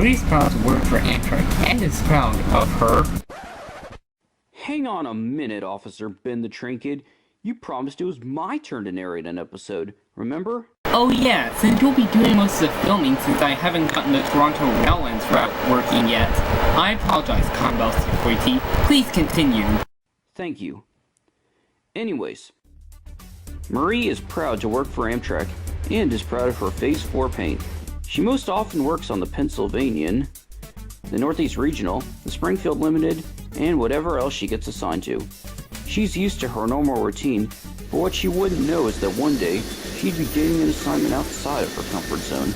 Marie's proud to work for Amtrak and is proud of her. Hang on a minute, Officer Ben the Train Kid. You promised it was my turn to narrate an episode, remember? Oh yeah, since you'll be doing most of the filming since I haven't gotten the Toronto Raillands route working yet. I apologize, Caramella Security. Please continue. Thank you. Anyways, Marie is proud to work for Amtrak and is proud of her Phase 4 paint. She most often works on the Pennsylvanian, the Northeast Regional, the Springfield Limited, and whatever else she gets assigned to. She's used to her normal routine, but what she wouldn't know is that one day she'd be getting an assignment outside of her comfort zone.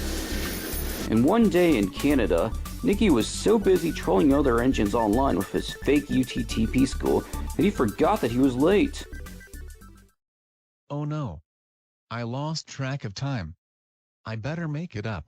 And one day in Canada, Nicky was so busy trolling other engines online with his fake UTTP school that he forgot that he was late. Oh no. I lost track of time. I better make it up.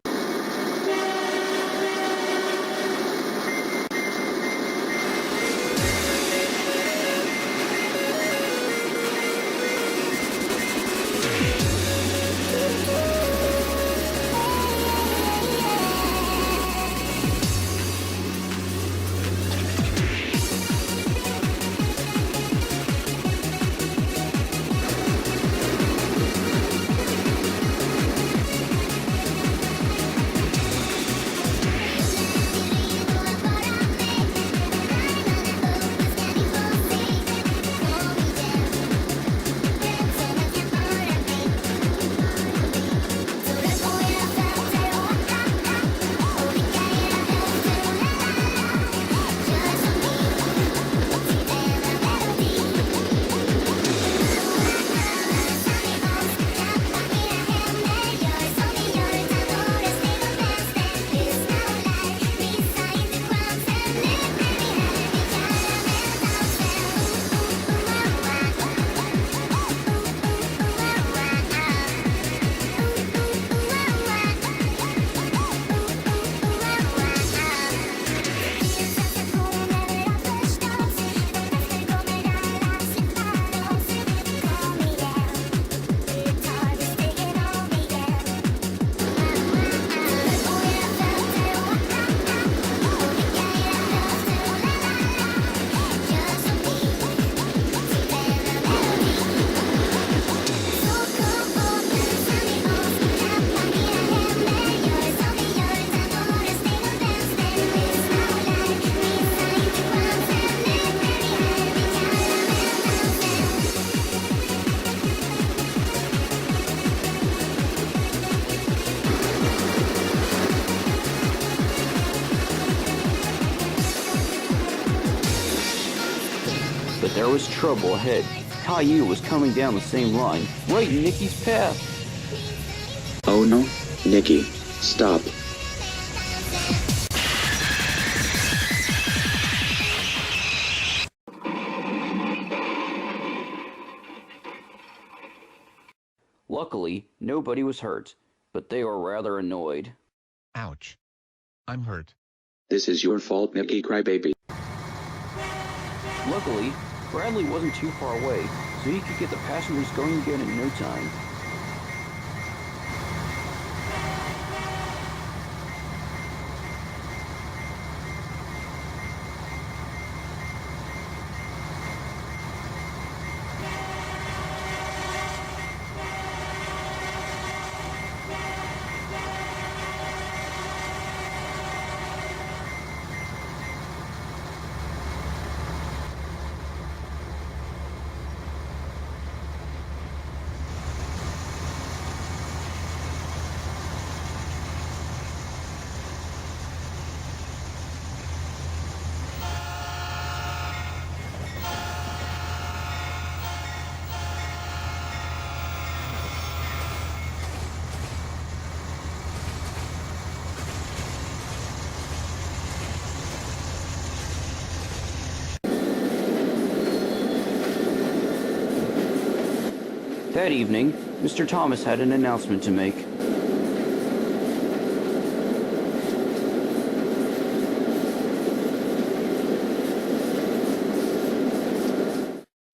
But there was trouble ahead. Caillou was coming down the same line, right in Nicky's path. Oh no, Nicky, stop. Luckily, nobody was hurt, but they were rather annoyed. Ouch. I'm hurt. This is your fault, Nicky crybaby. Luckily, Bradley wasn't too far away, so he could get the passengers going again in no time. That evening, Mr. Thomas had an announcement to make.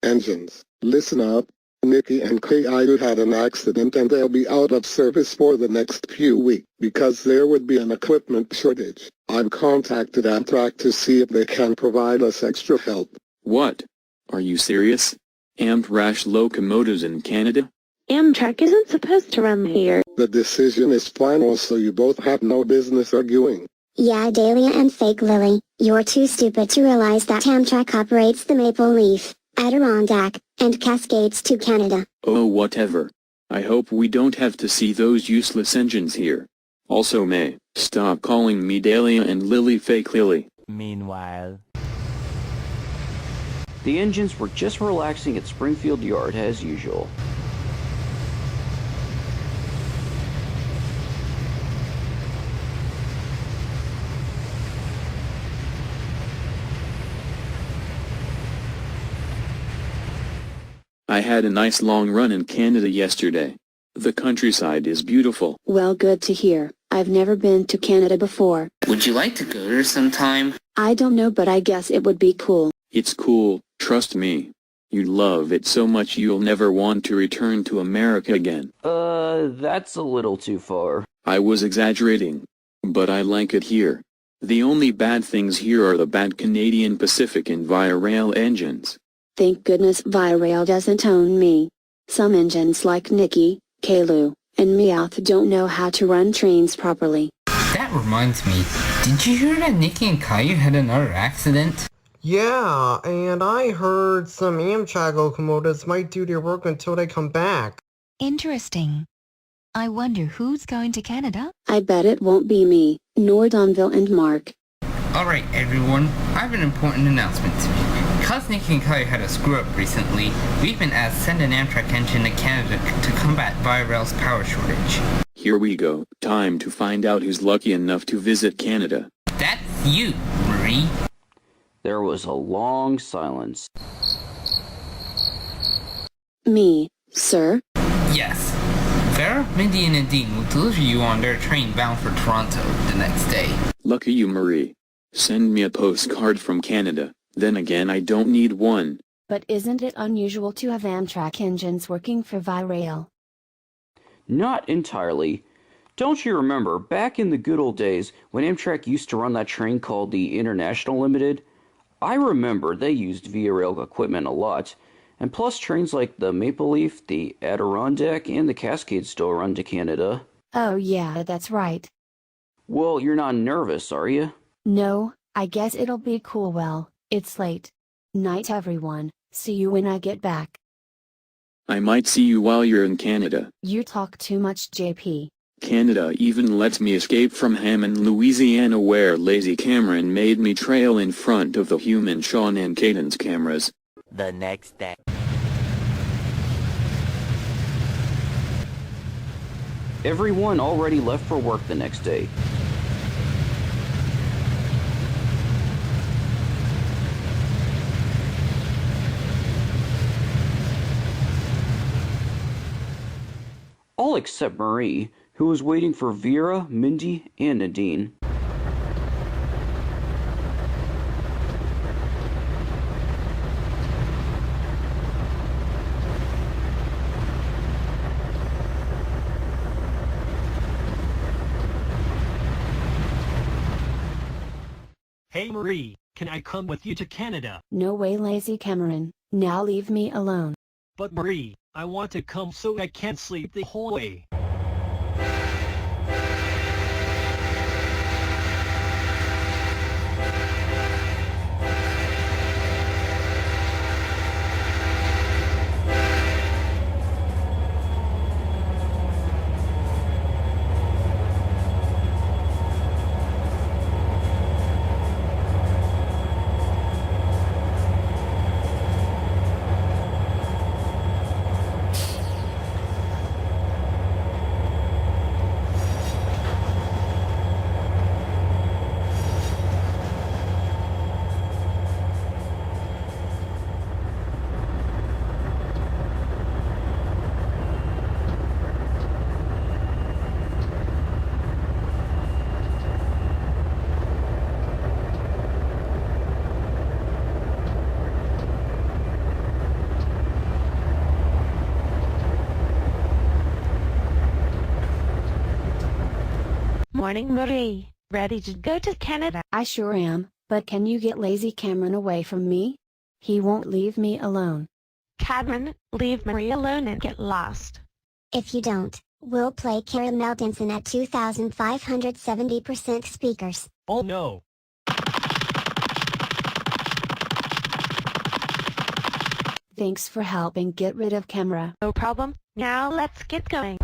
Engines, listen up. Nikki and KIU had an accident and they'll be out of service for the next few weeks because there would be an equipment shortage. I've contacted Amtrak to see if they can provide us extra help. What? Are you serious? Amtrak locomotives in Canada? Amtrak isn't supposed to run here. The decision is final, so you both have no business arguing. Yeah, Dahlia and Fake Lily, you're too stupid to realize that Amtrak operates the Maple Leaf, Adirondack, and Cascades to Canada. Oh, whatever. I hope we don't have to see those useless engines here. Also, May, stop calling me Dahlia and Lily Fake Lily. Meanwhile, The engines were just relaxing at Springfield Yard as usual. I had a nice long run in Canada yesterday. The countryside is beautiful. Well, good to hear. I've never been to Canada before. Would you like to go there sometime? I don't know, but I guess it would be cool. It's cool, trust me. You'd love it so much you'll never want to return to America again. That's a little too far. I was exaggerating. But I like it here. The only bad things here are the bad Canadian Pacific and Via Rail engines. Thank goodness Via Rail doesn't own me. Some engines like Nikki, Kalu, and Meowth don't know how to run trains properly. That reminds me, did you hear that Nikki and Caillou had another accident? Yeah, and I heard some Amtrak locomotives might do their work until they come back. Interesting. I wonder who's going to Canada? I bet it won't be me, nor Donville and Mark. Alright everyone, I have an important announcement to make. Because Nikki and Caillou had a screw-up recently, we've been asked to send an Amtrak engine to Canada to combat Via Rail's power shortage. Here we go. Time to find out who's lucky enough to visit Canada. That's you, Marie. There was a long silence. Me, sir? Yes. Vera, Mindy, and Nadine will deliver you on their train bound for Toronto the next day. Lucky you, Marie. Send me a postcard from Canada. Then again, I don't need one. But isn't it unusual to have Amtrak engines working for Via Rail? Not entirely. Don't you remember, back in the good old days, when Amtrak used to run that train called the International Limited? I remember they used Via Rail equipment a lot, and plus trains like the Maple Leaf, the Adirondack, and the Cascade still run to Canada. Oh yeah, that's right. Well, you're not nervous, are you? No, I guess it'll be cool. Well, it's late. Night everyone, see you when I get back. I might see you while you're in Canada. You talk too much, JP. Canada even lets me escape from Hammond, Louisiana, where Lazy Cameron made me trail in front of the human Sean and Caden's cameras. the next day. Everyone already left for work the next day. All except Marie, who was waiting for Vera, Mindy, and Nadine. Hey Marie, can I come with you to Canada? No way, Lazy Cameron. Now leave me alone. But Marie, I want to come so I can't sleep the whole way. morning, Marie. Ready to go to Canada? I sure am, but can you get lazy Cameron away from me? He won't leave me alone. Cameron, leave Marie alone and get lost. If you don't, we'll play Caramelldansen at 2,570% speakers. Oh no. Thanks for helping get rid of camera. No problem. Now let's get going.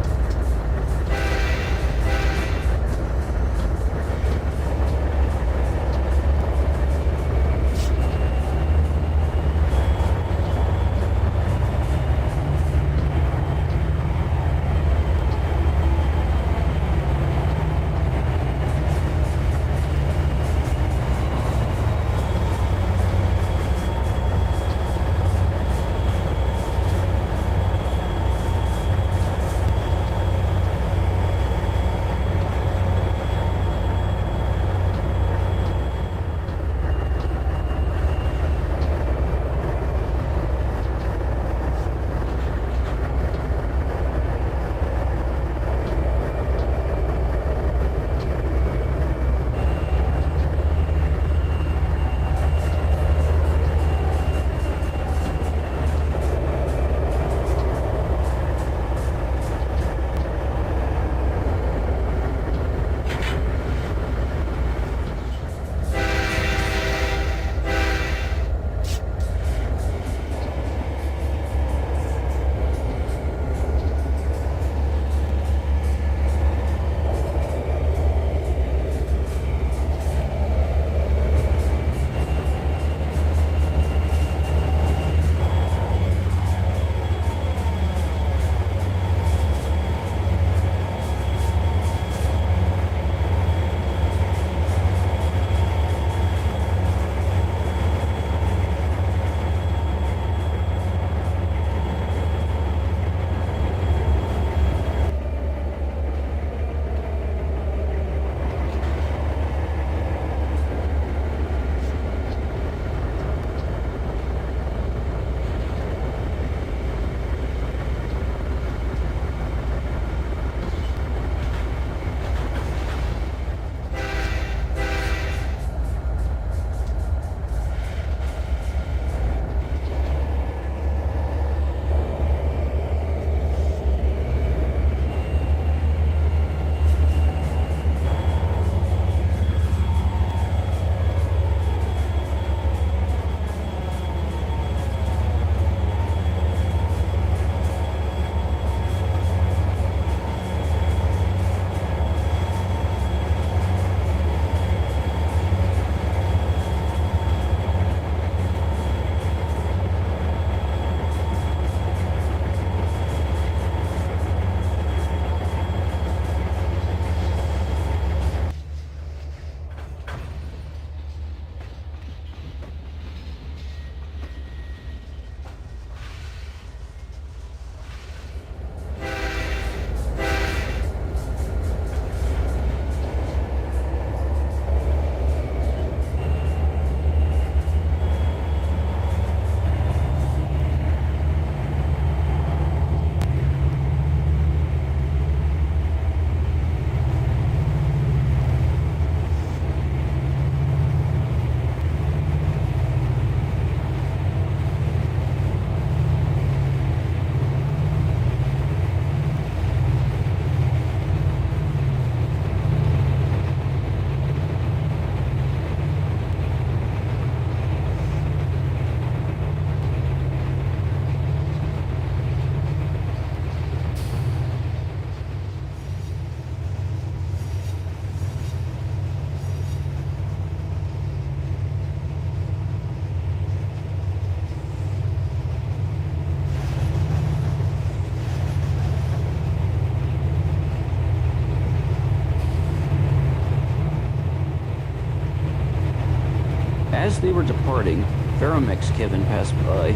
As they were departing, Ferromex Kevin passed by.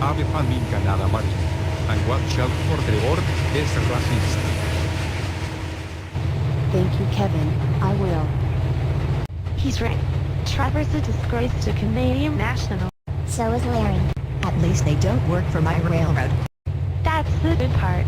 Ave família nada mais. I watch out for the word is racist. Thank you, Kevin. I will. He's right. Trevor's a disgrace to Canadian national. So is Larry. At least they don't work for my railroad. That's That's the good part.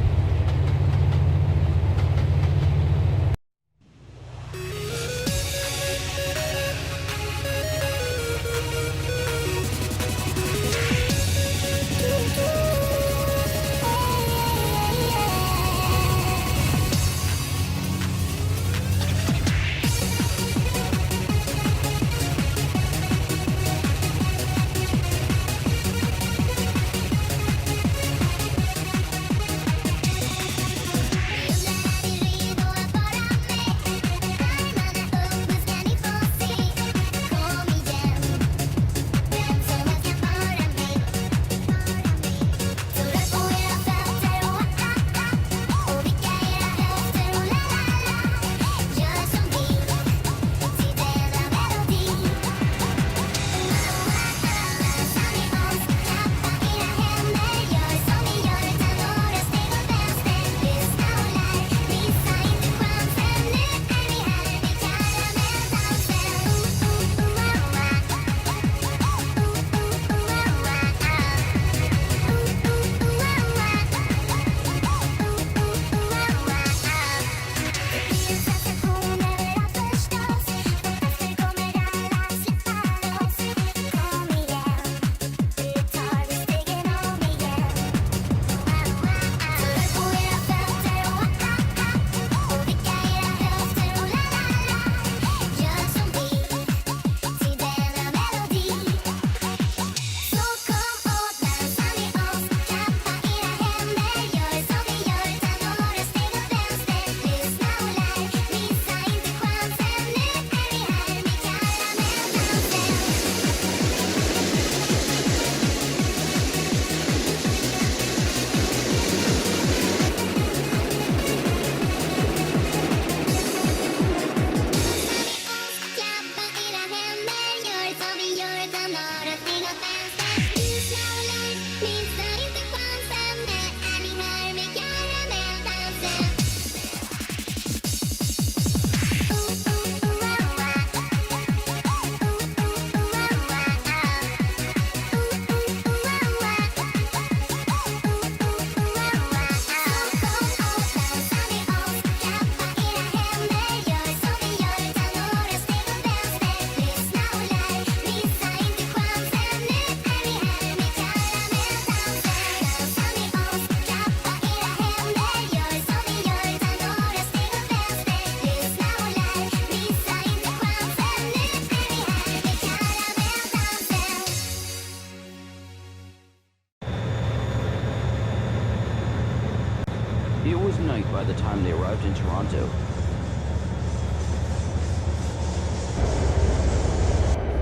It was night by the time they arrived in Toronto.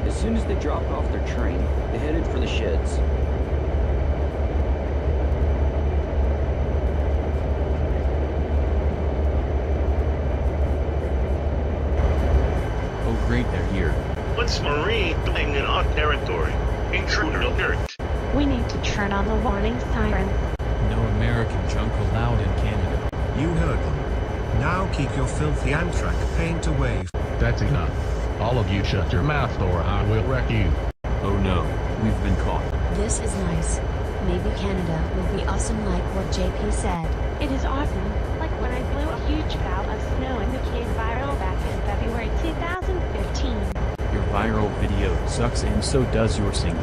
As soon as they dropped off their train, they headed for the sheds. Oh great, they're here. What's Marie doing in our territory? Intruder alert. We need to turn on the warning sirens. No American junk allowed in Canada. You heard them. Now keep your filthy Amtrak paint away. That's enough. All of you shut your mouth or I will wreck you. Oh no, we've been caught. This is nice. Maybe Canada will be awesome like what JP said. It is awesome, like when I blew a huge cloud of snow and became viral back in February 2015. Your viral video sucks and so does your singing.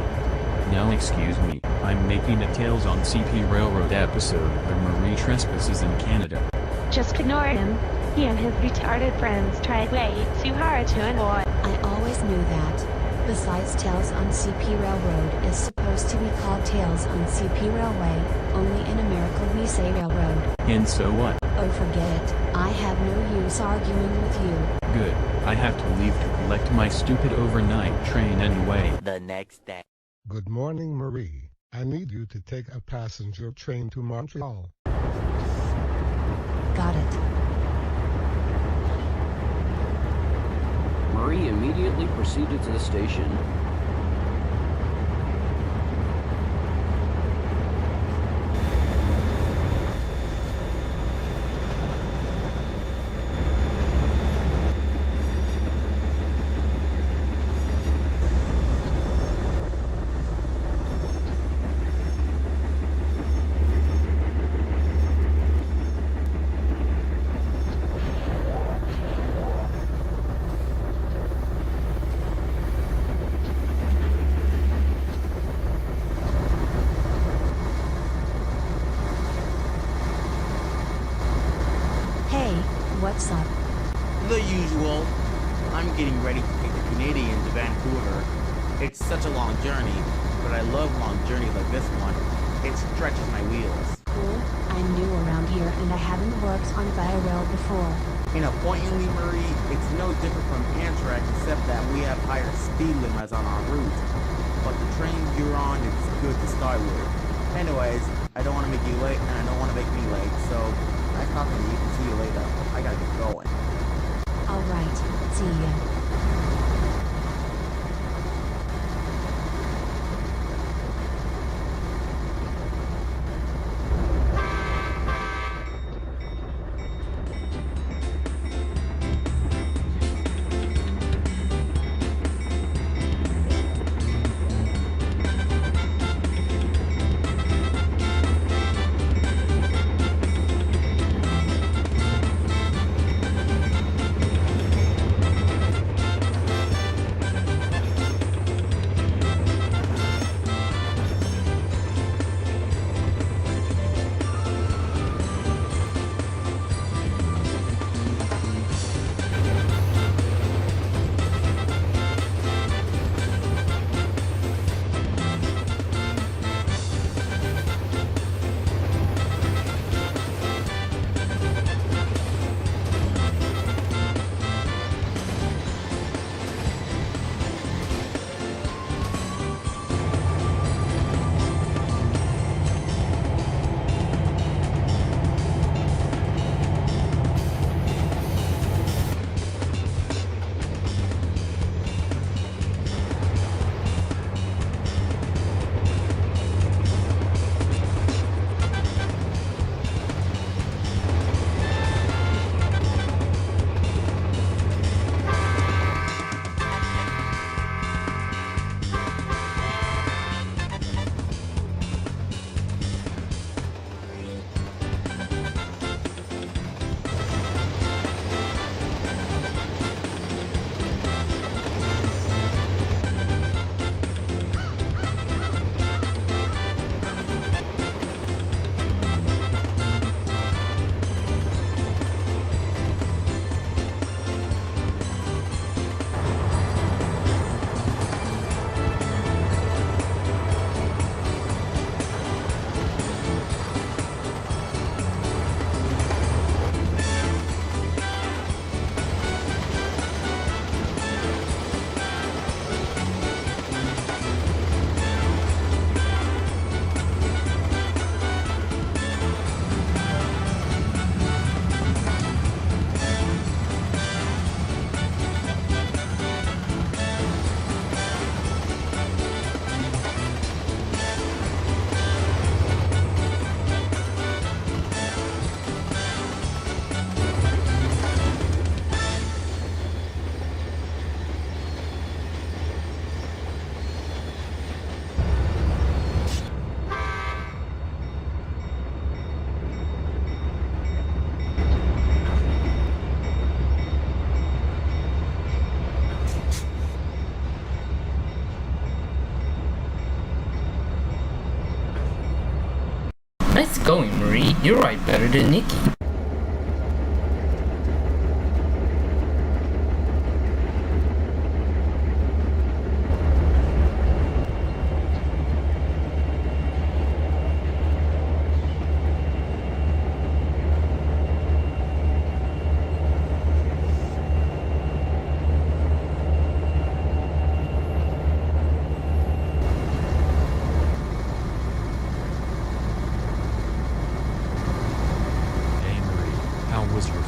Now excuse me, I'm making a Tales on CP Railroad episode where Marie trespasses in Canada. Just ignore him. He and his retarded friends tried way too hard to annoy. I always knew that. Besides, Tales on CP Railroad is supposed to be called Tales on CP Railway. Only in America we say railroad. And so what? Oh, forget it. I have no use arguing with you. Good. I have to leave to collect my stupid overnight train anyway. The next day. Good morning, Marie. I need you to take a passenger train to Montreal. Got it. Marie immediately proceeded to the station. usual, I'm getting ready to take the Canadian to Vancouver. It's such a long journey, but I love long journeys like this one. It stretches my wheels. Cool, I'm new around here and I haven't worked on Via Rail before. Pointedly, Marie, it's no different from Amtrak except that we have higher speed limits on our route. But the train you're on is good to start with. Anyways, I don't want to make you late and I don't want to make me late, so nice talking to you. See you later. I gotta get going. Alright, see ya. Nice going, Marie. You write better than Nikki.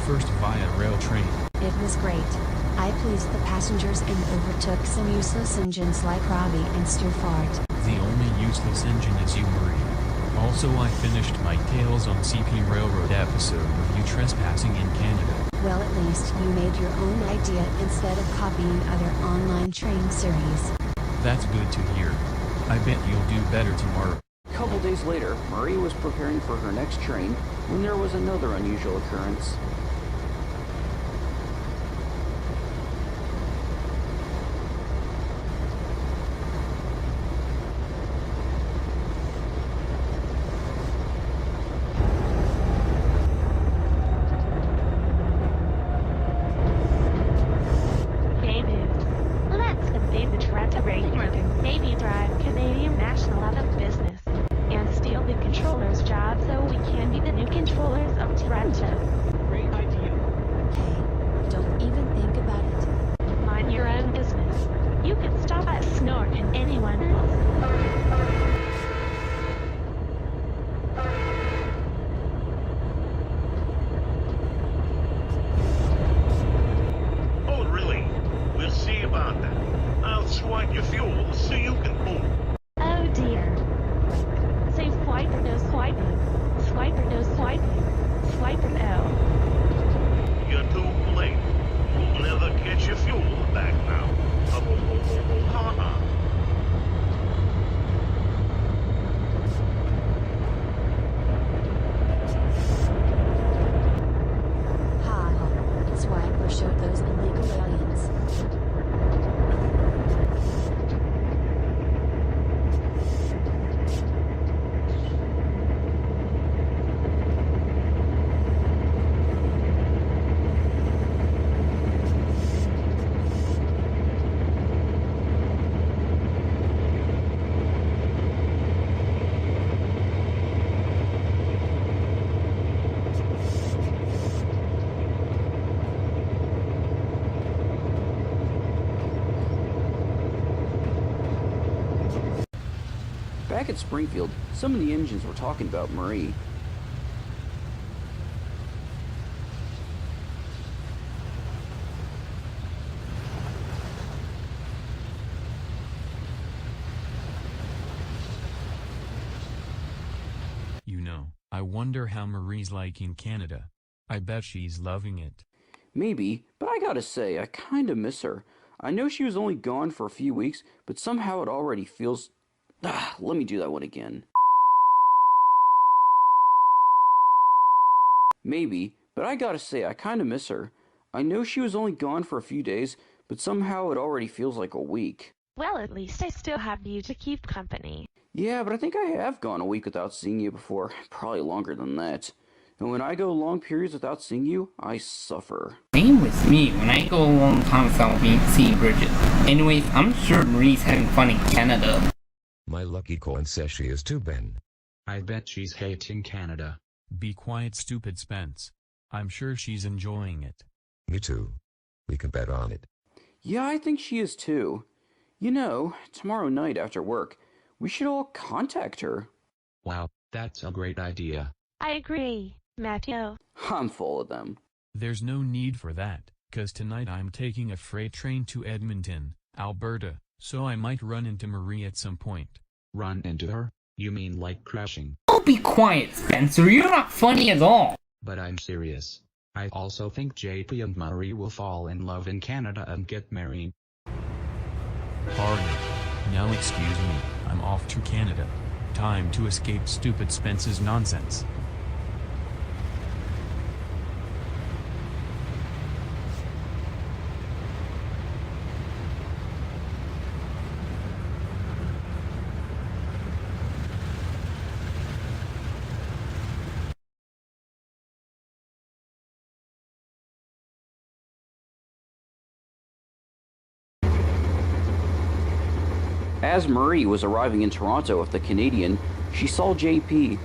First via rail train. It was great. I pleased the passengers and overtook some useless engines like Robbie and Stu Fart. The only useless engine is you, Marie. Also, I finished my Tales on CP Railroad episode of you trespassing in Canada. Well, at least you made your own idea instead of copying other online train series. That's good to hear. I bet you'll do better tomorrow. A couple days later, Marie was preparing for her next train when there was another unusual occurrence. I'll swipe your fuel so you can move. Oh dear. Say swiper no swiping. Swiper no swiping. Swiper no. You're too late. You'll never get your fuel back now. Ha-ha. Ha ha. Swiper showed those illegal aliens. Back at Springfield, some of the engines were talking about Marie. You know, I wonder how Marie's like in Canada. I bet she's loving it. Maybe, but I gotta say, I kinda miss her. I know she was only gone for a few weeks, but somehow it already feels... let me do that one again. Maybe, but I gotta say, I kinda miss her. I know she was only gone for a few days, but somehow it already feels like a week. Well, at least I still have you to keep company. Yeah, but I think I have gone a week without seeing you before. Probably longer than that. And when I go long periods without seeing you, I suffer. Same with me when I go a long time without seeing Bridget. Anyways, I'm sure Marie's having fun in Canada. My lucky coin says she is too, Ben. I bet she's hating Canada. Be quiet, stupid Spence. I'm sure she's enjoying it. Me too. We can bet on it. Yeah, I think she is too. You know, tomorrow night after work, we should all contact her. Wow, that's a great idea. I agree, Matthew. I'm full of them. There's no need for that, 'cause tonight I'm taking a freight train to Edmonton, Alberta, so I might run into Marie at some point. Run into her? You mean like crashing? Oh, be quiet, Spencer. You're not funny at all. But I'm serious. I also think JP and Marie will fall in love in Canada and get married. Pardon. Now excuse me, I'm off to Canada. Time to escape stupid Spence's nonsense. As Marie was arriving in Toronto with the Canadian, she saw JP.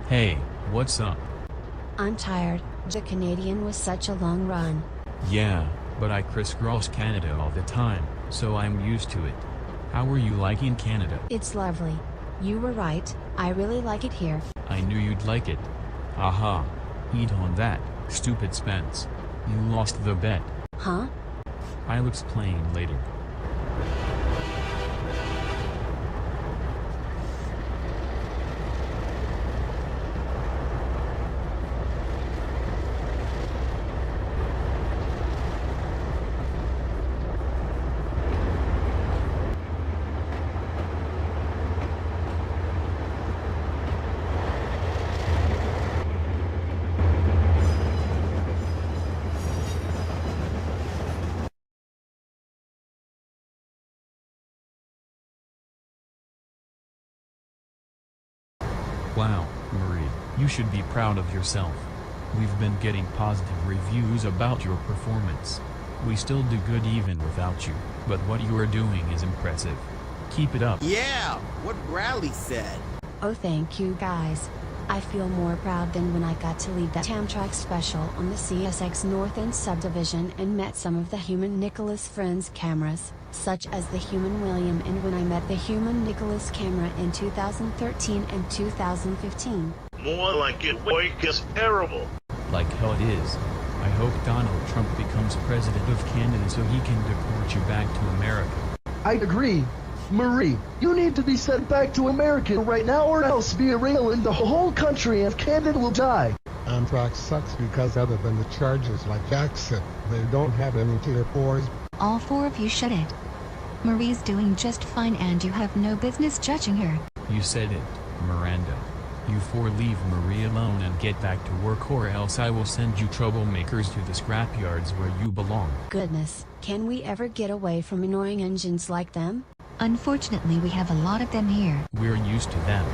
Hey, what's up? I'm tired. The Canadian was such a long run. Yeah, but I crisscross Canada all the time, so I'm used to it. How are you liking Canada? It's lovely. You were right, I really like it here. I knew you'd like it. Aha. Eat on that, stupid Spence. You lost the bet. Huh? I'll explain later. Wow, Marie, you should be proud of yourself. We've been getting positive reviews about your performance. We still do good even without you, but what you are doing is impressive. Keep it up. Yeah, what Bradley said. Oh, thank you guys. I feel more proud than when I got to lead that Amtrak special on the CSX North End subdivision and met some of the human Nicholas friends cameras, such as the human William, and when I met the human Nicholas camera in 2013 and 2015. More like it work is terrible. Like hell it is. I hope Donald Trump becomes president of Canada so he can deport you back to America. I agree. Marie, you need to be sent back to America right now or else derail in the whole country and Canada will die. Amtrak sucks because other than the charges like Jackson, they don't have any tier 4s. All four of you shut it. Marie's doing just fine and you have no business judging her. You said it, Miranda. You four leave Marie alone and get back to work or else I will send you troublemakers to the scrapyards where you belong. Goodness, can we ever get away from annoying engines like them? Unfortunately, we have a lot of them here. We're used to them.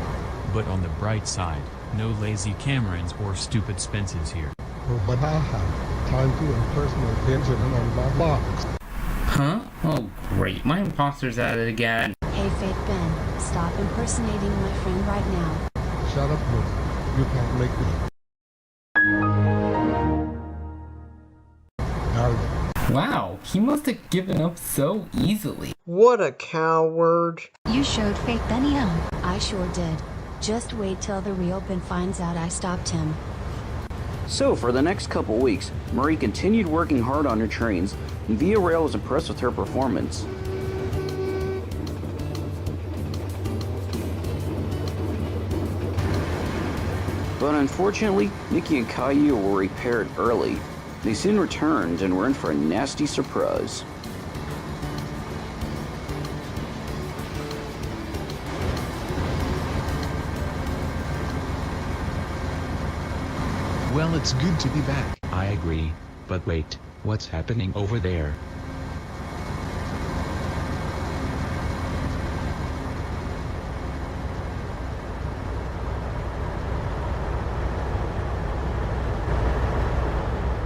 But on the bright side, no lazy Camerons or stupid Spences here. Oh, but I have time to impersonate Benjamin on my box. Huh? Oh great, my imposter's at it again. Hey Faith Ben, stop impersonating my friend right now. Shut up, Luke. You can't make me. Wow, he must have given up so easily. What a coward. You showed Faith Benny up. I sure did. Just wait till the real Ben finds out I stopped him. So, for the next couple weeks, Marie continued working hard on her trains, and Via Rail was impressed with her performance. But unfortunately, Nikki and Caillou were repaired early. They soon returned and were in for a nasty surprise. Well, it's good to be back. I agree, but wait, what's happening over there?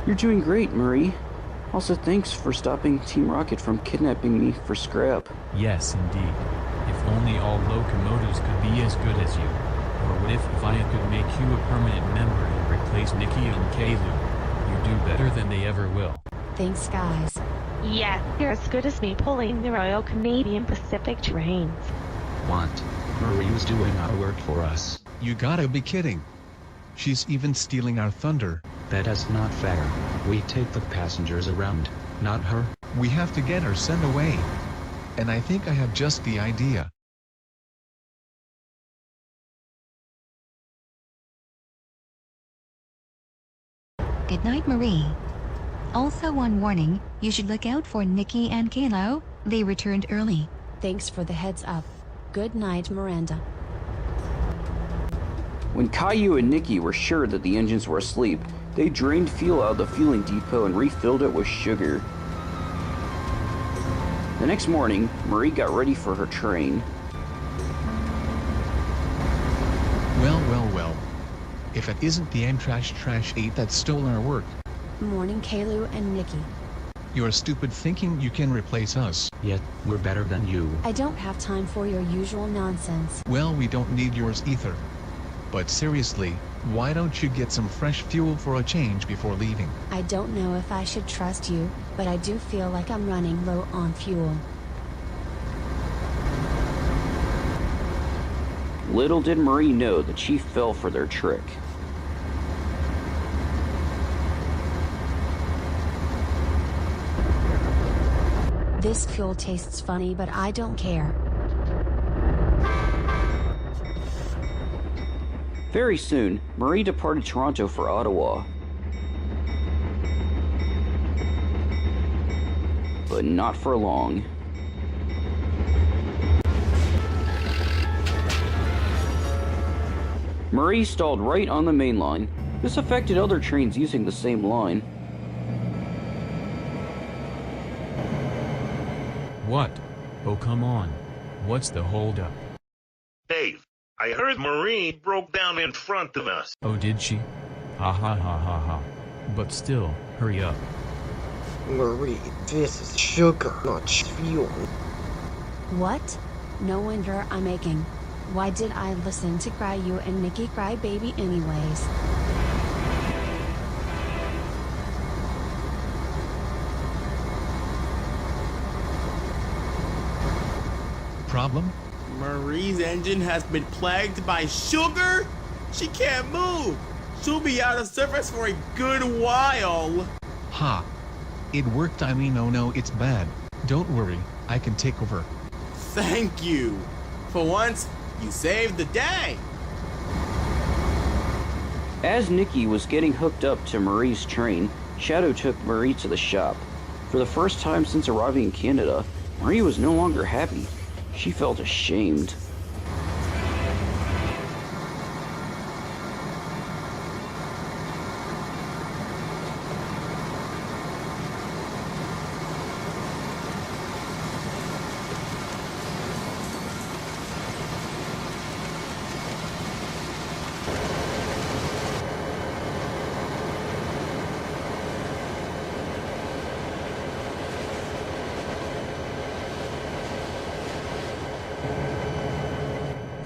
You're doing great, Marie. Also, thanks for stopping Team Rocket from kidnapping me for scrap. Yes, indeed. If only all locomotives could be as good as you. Or what if I could make you a permanent member and replace Nikki and Caillou? You do better than they ever will. Thanks, guys. Yeah, you're as good as me pulling the Royal Canadian Pacific trains. What? Marie's doing our work for us. You gotta be kidding. She's even stealing our thunder. That is not fair. We take the passengers around, not her. We have to get her sent away. And I think I have just the idea. Good night, Marie. Also, one warning, you should look out for Nikki and Caillou. They returned early. Thanks for the heads up. Good night, Miranda. When Caillou and Nikki were sure that the engines were asleep, they drained fuel out of the fueling depot and refilled it with sugar. The next morning, Marie got ready for her train. Well. If it isn't the Amtrak Trash 8 that stole our work. Morning, Caillou and Nikki. You're stupid thinking you can replace us. Yet, we're better than you. I don't have time for your usual nonsense. Well, we don't need yours either. But seriously, why don't you get some fresh fuel for a change before leaving? I don't know if I should trust you, but I do feel like I'm running low on fuel. Little did Marie know the chief fell for their trick. This fuel tastes funny, but I don't care. Very soon, Marie departed Toronto for Ottawa. But not for long. Marie stalled right on the main line. This affected other trains using the same line. What? Oh, come on. What's the holdup? Dave, I heard Marie broke down in front of us. Oh, did she? Ha ha ha ha ha. But still, hurry up. Marie, this is sugar, not fuel. What? No wonder I'm aching. Why did I listen to Cry You and Nikki Cry Baby anyways? Problem? Marie's engine has been plagued by sugar? She can't move. She'll be out of service for a good while. Ha. It worked. I mean, oh no, it's bad. Don't worry, I can take over. Thank you. For once, you saved the day. As Nikki was getting hooked up to Marie's train, Shadow took Marie to the shop. For the first time since arriving in Canada, Marie was no longer happy. She felt ashamed.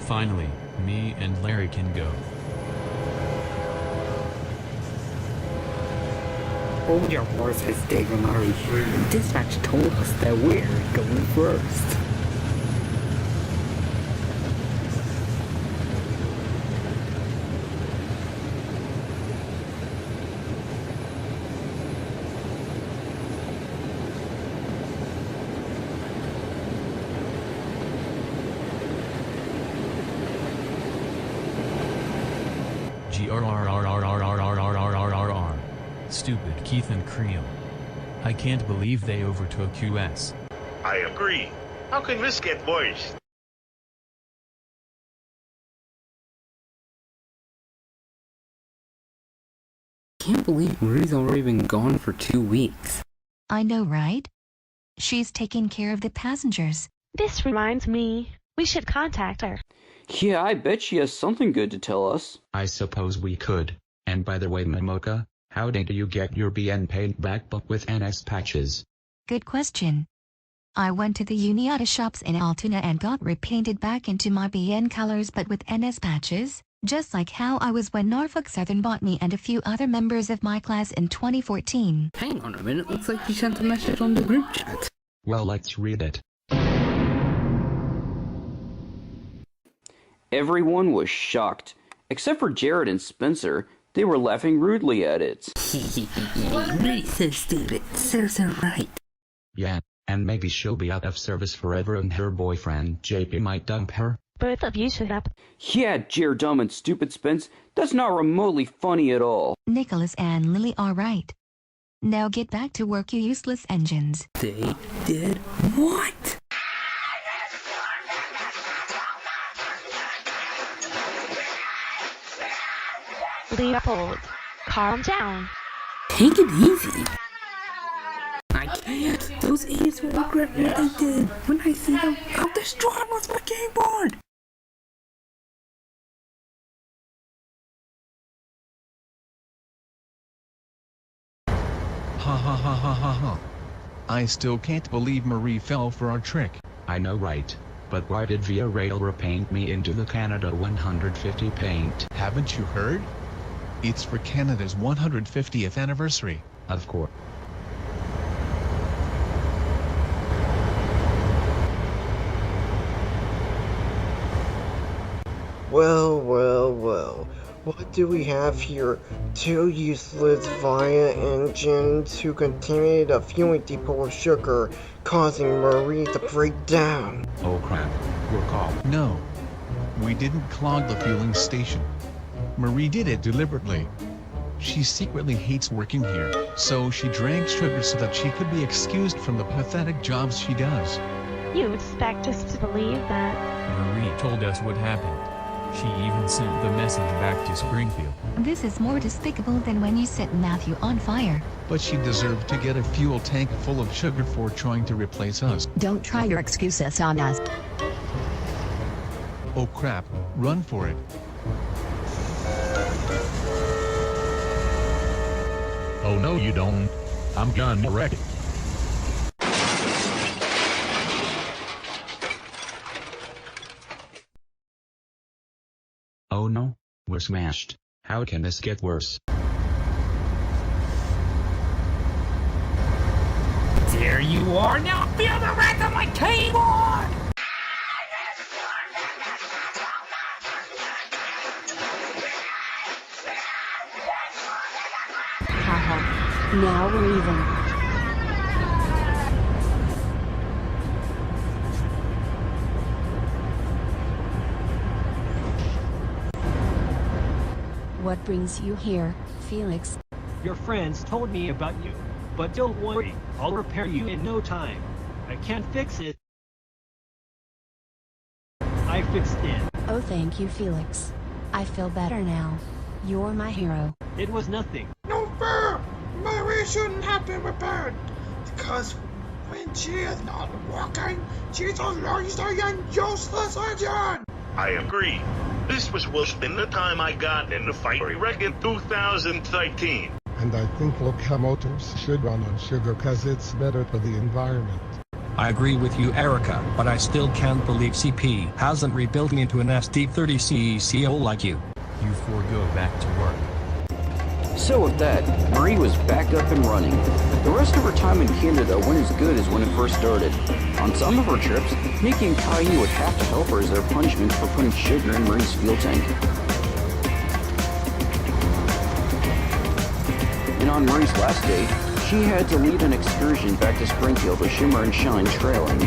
Finally, me and Larry can go. Hold your horses, Murray. Dispatch told us that we're going first. GRRRRRRRRRRRR. Stupid Keith and Cream. I can't believe they overtook US. I agree. How can this get worse? Can't believe Marie's already been gone for 2 weeks. I know, right? She's taking care of the passengers. This reminds me, we should contact her. Yeah, I bet she has something good to tell us. I suppose we could. And by the way, Momoka, how did you get your BN paint back but with NS patches? Good question. I went to the Uniata shops in Altoona and got repainted back into my BN colors but with NS patches, just like how I was when Norfolk Southern bought me and a few other members of my class in 2014. Hang on a minute, looks like you sent a message on the group chat. Well, let's read it. Everyone was shocked. Except for Jared and Spencer, they were laughing rudely at it. Marie's so stupid, serves her right. Yeah, and maybe she'll be out of service forever and her boyfriend JP might dump her. Both of you should have. Yeah, Jared dumb and stupid Spence, that's not remotely funny at all. Nicholas and Lily are right. Now get back to work, you useless engines. They did what? Leopold, calm down. Take it easy. I can't. Those idiots will regret what they did. When I see them, I'll destroy them with my keyboard. Ha ha ha ha ha ha. I still can't believe Marie fell for our trick. I know, right? But why did Via Rail repaint me into the Canada 150 paint? Haven't you heard? It's for Canada's 150th anniversary. Of course. Well. What do we have here? 2 useless Via engines who contaminated a fueling depot of sugar, causing Marie to break down. Oh crap. We're caught. No. We didn't clog the fueling station. Marie did it deliberately. She secretly hates working here, so she drank sugar so that she could be excused from the pathetic jobs she does. You expect us to believe that? Marie told us what happened. She even sent the message back to Springfield. This is more despicable than when you set Matthew on fire. But she deserved to get a fuel tank full of sugar for trying to replace us. Don't try your excuses on us. Oh crap, run for it. Oh no you don't. I'm gonna wreck it. Oh no, we're smashed. How can this get worse? There you are, now feel the wrath of my keyboard! Haha. Now we're even. What brings you here, Felix? Your friends told me about you. But don't worry, I'll repair you in no time. I can't fix it. I fixed it. Oh, thank you, Felix. I feel better now. You're my hero. It was nothing. No fair! Marie shouldn't have been repaired. Because when she is not walking, she's a lazy and useless engine! I agree. This was worse than the time I got in the fiery wreck in 2013. And I think locomotives should run on sugar cause it's better for the environment. I agree with you, Erica, but I still can't believe CP hasn't rebuilt me into an SD30 CEO like you. You forego back to work. So with that, Marie was back up and running. The rest of her time in Canada went as good as when it first started. On some of her trips, Nikki and Caillou would have to help her as their punishment for putting sugar in Marie's fuel tank. And on Marie's last day, she had to lead an excursion back to Springfield with Shimmer and Shine trailing.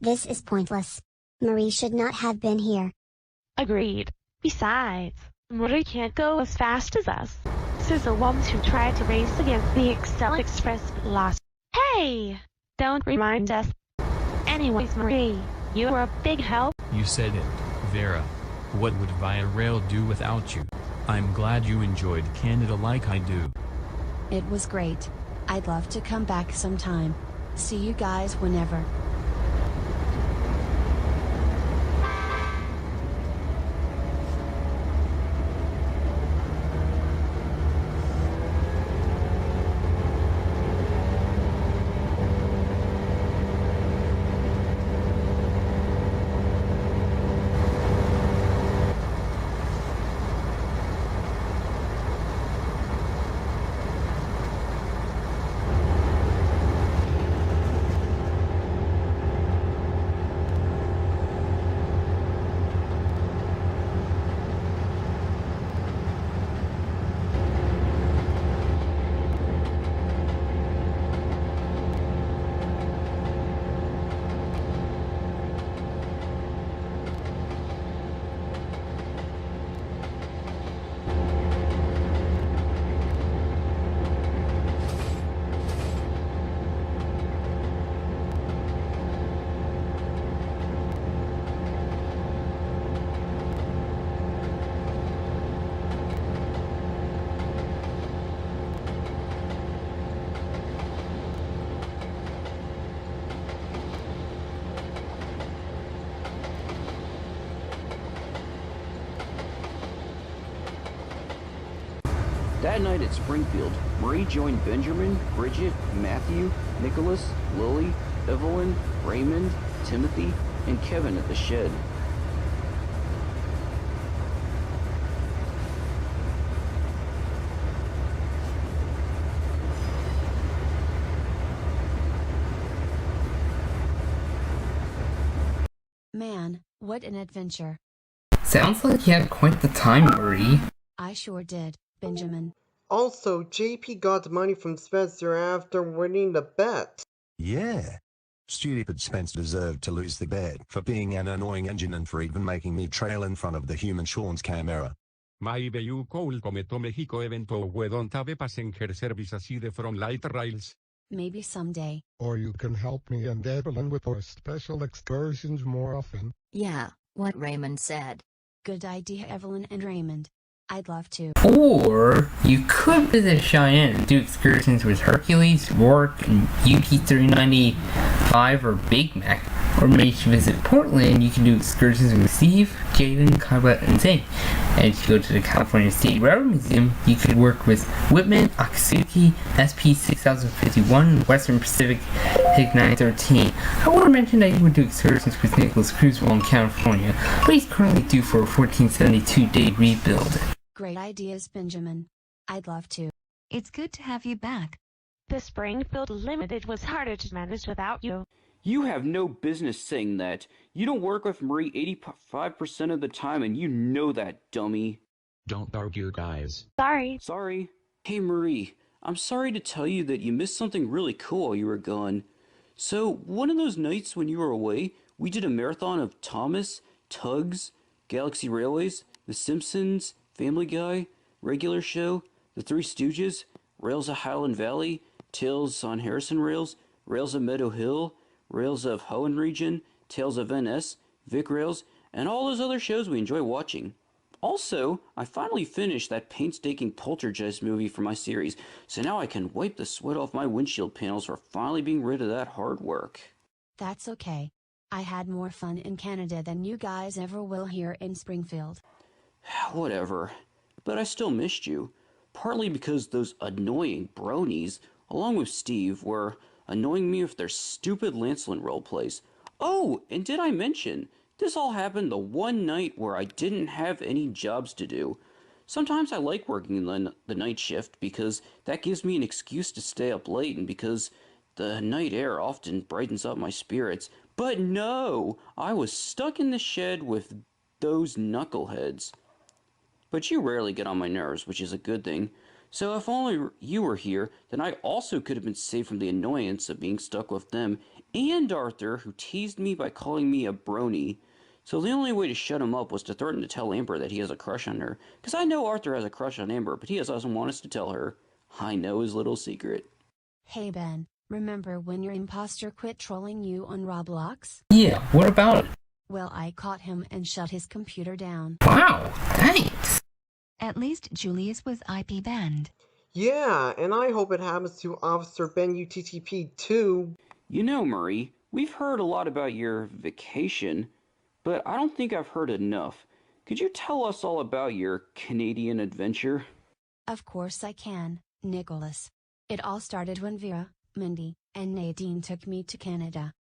This is pointless. Marie should not have been here. Agreed. Besides, Marie can't go as fast as us. So the ones who tried to race against the Excel Express lost. Hey! Don't remind us. Anyways, Marie, you were a big help. You said it, Vera. What would Via Rail do without you? I'm glad you enjoyed Canada like I do. It was great. I'd love to come back sometime. See you guys whenever. That night at Springfield, Marie joined Benjamin, Bridget, Matthew, Nicholas, Lily, Evelyn, Raymond, Timothy, and Kevin at the shed. Man, what an adventure. Sounds like you had quite the time, Marie. I sure did, Benjamin. Also, JP got money from Spencer after winning the bet. Yeah. Stupid Spencer deserved to lose the bet for being an annoying engine and for even making me trail in front of the human Sean's camera. My view cool come to Mexico evento we don't have a passenger service aside from light rails. Maybe someday. Or you can help me and Evelyn with our special excursions more often. Yeah, what Raymond said. Good idea, Evelyn and Raymond. I'd love to. Or you could visit Cheyenne and do excursions with Hercules, Rourke, and UT-395 or Big Mac. Or maybe if you visit Portland, you can do excursions with Steve, Jaden, Carla, and Zane. And if you go to the California State Railroad Museum, you could work with Whitman, Akatsuki, SP 6051, Western Pacific, HIG 913. I want to mention that you would do excursions with Nicholas Cruz while in California, but he's currently due for a 1472-day rebuild. Great ideas, Benjamin. I'd love to. It's good to have you back. The Springfield Limited was harder to manage without you. You have no business saying that. You don't work with Marie 85% of the time, and you know that, dummy. Don't argue, guys. Sorry. Hey, Marie. I'm sorry to tell you that you missed something really cool while you were gone. So, one of those nights when you were away, we did a marathon of Thomas, Tugs, Galaxy Railways, The Simpsons, Family Guy, Regular Show, The Three Stooges, Rails of Highland Valley, Tales on Harrison Rails, Rails of Meadow Hill, Rails of Hoenn Region, Tales of NS, Vic Rails, and all those other shows we enjoy watching. Also, I finally finished that painstaking Poltergeist movie for my series, so now I can wipe the sweat off my windshield panels for finally being rid of that hard work. That's okay. I had more fun in Canada than you guys ever will here in Springfield. Whatever. But I still missed you. Partly because those annoying bronies, along with Steve, were annoying me with their stupid Lancelot roleplays. Oh, and did I mention, this all happened the one night where I didn't have any jobs to do. Sometimes I like working the night shift because that gives me an excuse to stay up late and because the night air often brightens up my spirits. But no, I was stuck in the shed with those knuckleheads. But you rarely get on my nerves, which is a good thing. So if only you were here, then I also could have been saved from the annoyance of being stuck with them and Arthur, who teased me by calling me a brony. So the only way to shut him up was to threaten to tell Amber that he has a crush on her. Because I know Arthur has a crush on Amber, but he doesn't want us to tell her. I know his little secret. Hey Ben, remember when your imposter quit trolling you on Roblox? Yeah, what about it? Well, I caught him and shut his computer down. Wow, thanks! At least Julius was IP banned. Yeah, and I hope it happens to Officer Ben UTTP too. You know, Murray, we've heard a lot about your vacation, but I don't think I've heard enough. Could you tell us all about your Canadian adventure? Of course I can, Nicholas. It all started when Vera, Mindy, and Nadine took me to Canada.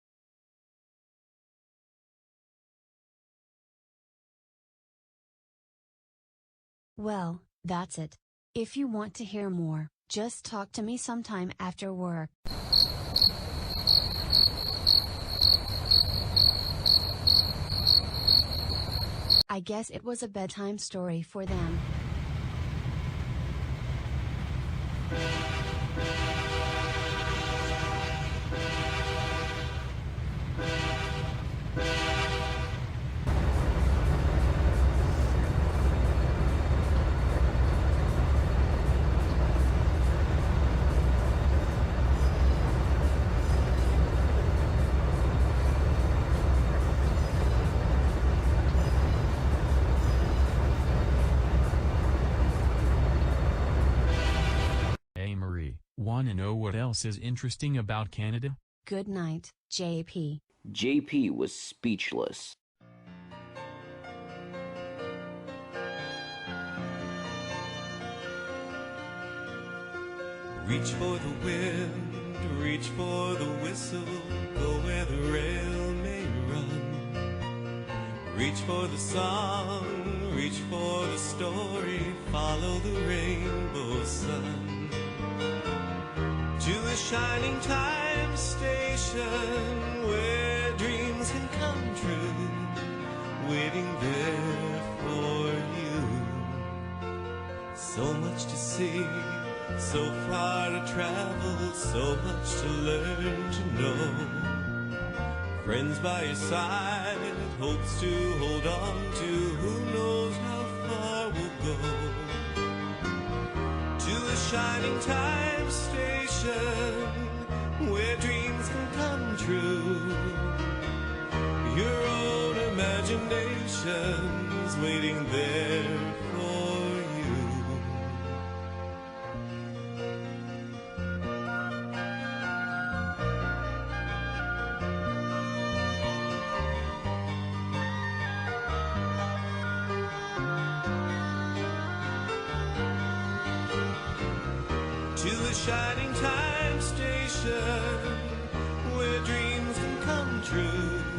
Well, that's it. If you want to hear more, just talk to me sometime after work. I guess it was a bedtime story for them. Want to know what else is interesting about Canada? Good night, JP. JP was speechless. Reach for the wind, reach for the whistle, go where the rail may run. Reach for the song, reach for the story, follow the rainbow sun. To a shining time station where dreams can come true, waiting there for you. So much to see, so far to travel, so much to learn to know. Friends by your side, hopes to hold on to, who knows how far we'll go. To a shining time station where dreams can come true. Your own imagination's waiting there for you. shining time station where dreams can come true.